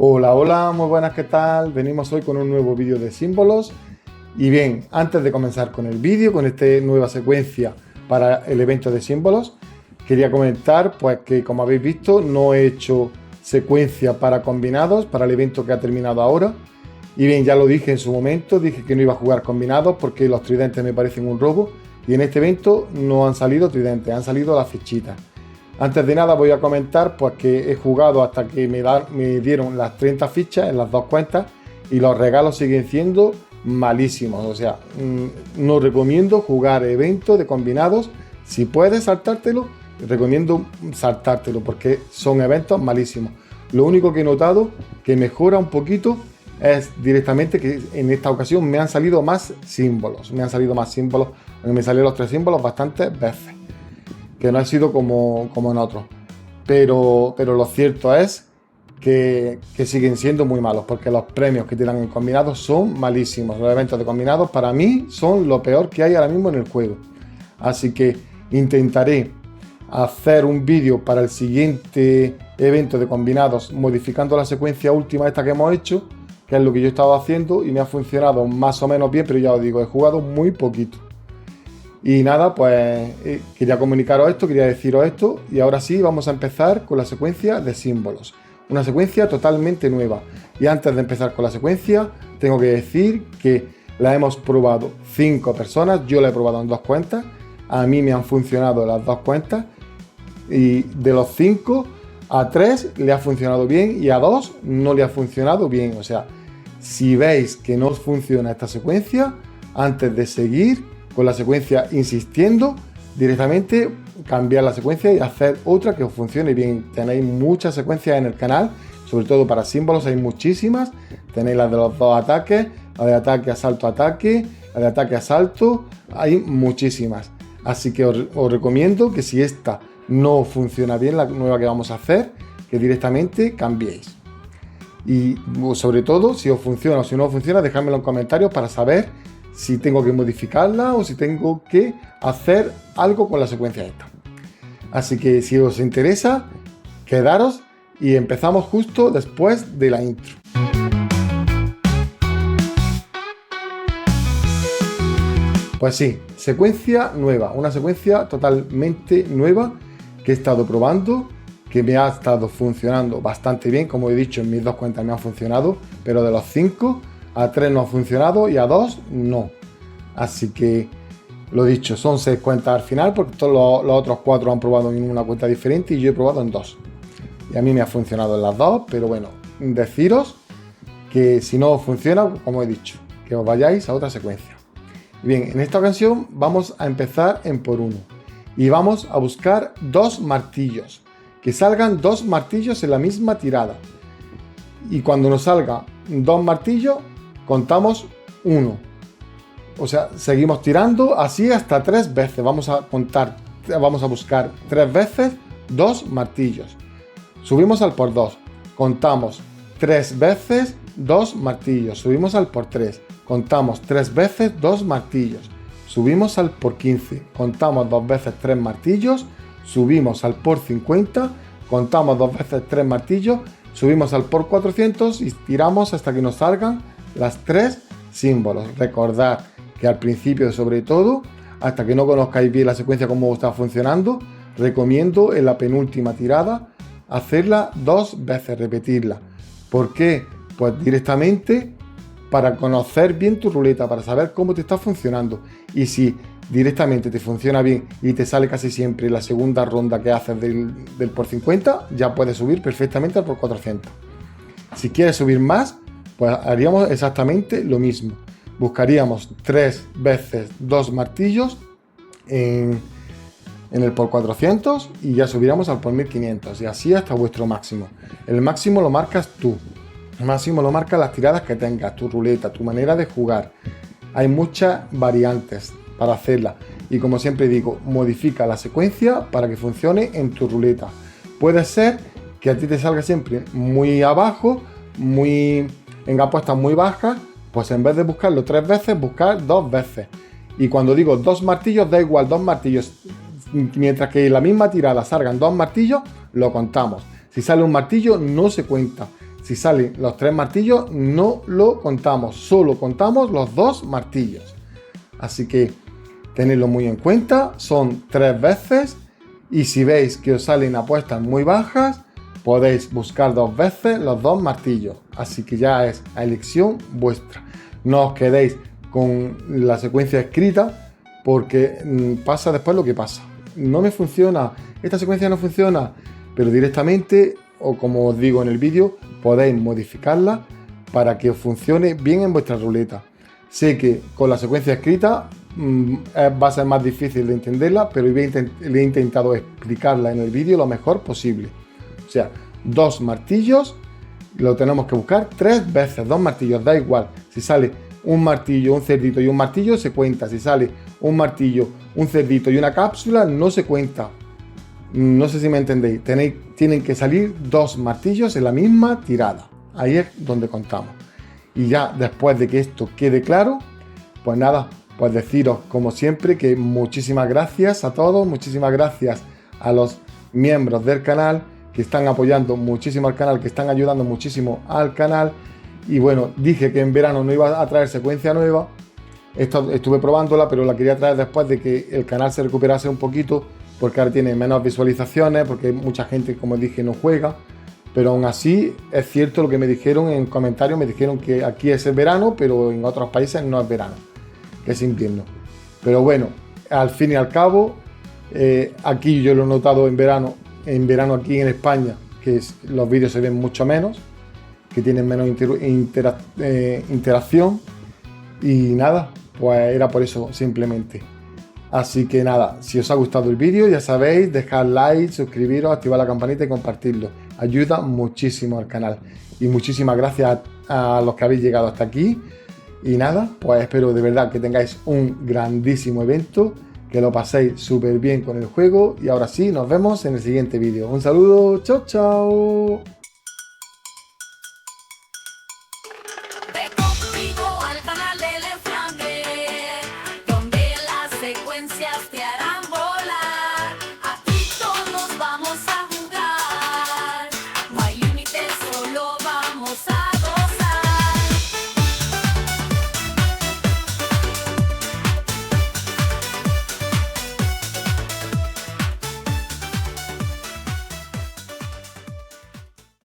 Hola, hola, muy buenas, ¿qué tal? Venimos hoy con un nuevo vídeo de símbolos. Y bien, antes de comenzar con el vídeo, con esta nueva secuencia para el evento de símbolos, quería comentar pues que, como habéis visto, no he hecho secuencia para combinados para el evento que ha terminado ahora. Y bien, ya lo dije en su momento, dije que no iba a jugar combinados porque los tridentes me parecen un robo. Y en este evento no han salido tridentes, han salido las fichitas. Antes de nada voy a comentar pues que he jugado hasta que me dieron las 30 fichas en las dos cuentas y los regalos siguen siendo malísimos. O sea, no recomiendo jugar eventos de combinados. Si puedes saltártelo, recomiendo saltártelo porque son eventos malísimos. Lo único que he notado que mejora un poquito es directamente que en esta ocasión me han salido más símbolos. Me salieron los 3 símbolos bastantes veces, que no ha sido como en otros. Pero lo cierto es que siguen siendo muy malos, porque los premios que te dan en combinados son malísimos. Los eventos de combinados para mí son lo peor que hay ahora mismo en el juego. Así que intentaré hacer un vídeo para el siguiente evento de combinados modificando la secuencia última esta que hemos hecho, que es lo que yo estaba haciendo y me ha funcionado más o menos bien, pero ya os digo, he jugado muy poquito. Y nada, pues quería comunicaros esto, quería deciros esto, y ahora sí vamos a empezar con la secuencia de símbolos. Una secuencia totalmente nueva. Y antes de empezar con la secuencia, tengo que decir que la hemos probado 5 personas, yo la he probado en 2 cuentas, a mí me han funcionado las 2 cuentas, y de los 5, a 3 le ha funcionado bien y a 2 no le ha funcionado bien. O sea, si veis que no os funciona esta secuencia, antes de seguir con la secuencia insistiendo, directamente cambiar la secuencia y hacer otra que os funcione bien. Tenéis muchas secuencias en el canal, sobre todo para símbolos hay muchísimas. Tenéis las de los 2 ataques, la de ataque, asalto, ataque, la de ataque, asalto, hay muchísimas. Así que os recomiendo que si esta no funciona bien, la nueva que vamos a hacer, que directamente cambiéis. Y sobre todo, si os funciona o si no funciona, dejadmelo en comentarios para saber si tengo que modificarla o si tengo que hacer algo con la secuencia esta. Así que si os interesa, quedaros y empezamos justo después de la intro. Pues sí, secuencia nueva, una secuencia totalmente nueva que he estado probando, que me ha estado funcionando bastante bien. Como he dicho, en mis 2 cuentas me han funcionado, pero de los 5, a 3 no ha funcionado y a 2 no. Así que, lo dicho, son 6 cuentas al final, porque todos los otros 4 han probado en una cuenta diferente y yo he probado en 2. Y a mí me ha funcionado en las 2, pero bueno, deciros que si no os funciona, como he dicho, que os vayáis a otra secuencia. Bien, en esta ocasión vamos a empezar en por 1 y vamos a buscar 2 martillos, que salgan 2 martillos en la misma tirada. Y cuando nos salga 2 martillos, contamos 1. O sea, seguimos tirando así hasta 3 veces. Vamos a buscar 3 veces 2 martillos. Subimos al por 2. Contamos 3 veces 2 martillos. Subimos al por 3. Contamos 3 veces 2 martillos. Subimos al por 15. Contamos 2 veces 3 martillos. Subimos al por 50. Contamos 2 veces 3 martillos. Subimos al por 400 y tiramos hasta que nos salgan las 3 símbolos. Recordad que al principio, sobre todo, hasta que no conozcáis bien la secuencia, cómo está funcionando, recomiendo en la penúltima tirada hacerla 2 veces, repetirla. ¿Por qué? Pues directamente para conocer bien tu ruleta, para saber cómo te está funcionando. Y si directamente te funciona bien y te sale casi siempre la segunda ronda que haces del por 50, ya puedes subir perfectamente al por 400. Si quieres subir más, pues haríamos exactamente lo mismo. Buscaríamos 3 veces 2 martillos en el por 400 y ya subiríamos al por 1500 y así hasta vuestro máximo. El máximo lo marcas tú, el máximo lo marcas las tiradas que tengas, tu ruleta, tu manera de jugar. Hay muchas variantes para hacerla y, como siempre digo, modifica la secuencia para que funcione en tu ruleta. Puede ser que a ti te salga siempre muy abajo, en apuestas muy bajas. Pues en vez de buscarlo 3 veces, buscar 2 veces. Y cuando digo 2 martillos, da igual, 2 martillos. Mientras que en la misma tirada salgan 2 martillos, lo contamos. Si sale un martillo, no se cuenta. Si salen los 3 martillos, no lo contamos, solo contamos los 2 martillos. Así que tenedlo muy en cuenta, son 3 veces. Y si veis que os salen apuestas muy bajas, podéis buscar 2 veces los 2 martillos. Así que ya es a elección vuestra. No os quedéis con la secuencia escrita, porque pasa después lo que pasa. No me funciona, esta secuencia no funciona, pero directamente, o como os digo en el vídeo, podéis modificarla para que os funcione bien en vuestra ruleta. Sé que con la secuencia escrita va a ser más difícil de entenderla, pero le he intentado explicarla en el vídeo lo mejor posible. O sea, 2 martillos lo tenemos que buscar 3 veces, 2 martillos, da igual. Si sale un martillo, un cerdito y un martillo, se cuenta. Si sale un martillo, un cerdito y una cápsula, no se cuenta. No sé si me entendéis. Tienen que salir 2 martillos en la misma tirada. Ahí es donde contamos. Y ya después de que esto quede claro, pues nada, pues deciros como siempre que muchísimas gracias a todos, muchísimas gracias a los miembros del canal que están apoyando muchísimo al canal, que están ayudando muchísimo al canal. Y bueno, dije que en verano no iba a traer secuencia nueva. Estuve probándola, pero la quería traer después de que el canal se recuperase un poquito, porque ahora tiene menos visualizaciones, porque mucha gente, como dije, no juega. Pero aún así es cierto lo que me dijeron en comentarios, me dijeron que aquí es el verano, pero en otros países no es verano, que es invierno. Pero bueno, al fin y al cabo, aquí yo lo he notado en verano aquí en España, que los vídeos se ven mucho menos, que tienen menos interacción, y nada, pues era por eso simplemente. Así que nada, si os ha gustado el vídeo, ya sabéis, dejad like, suscribiros, activar la campanita y compartirlo. Ayuda muchísimo al canal. Y muchísimas gracias a los que habéis llegado hasta aquí. Y nada, pues espero de verdad que tengáis un grandísimo evento, que lo paséis súper bien con el juego. Y ahora sí, nos vemos en el siguiente vídeo. Un saludo, chao, chao. Ve conmigo al canal del Enframe, donde las secuencias te harán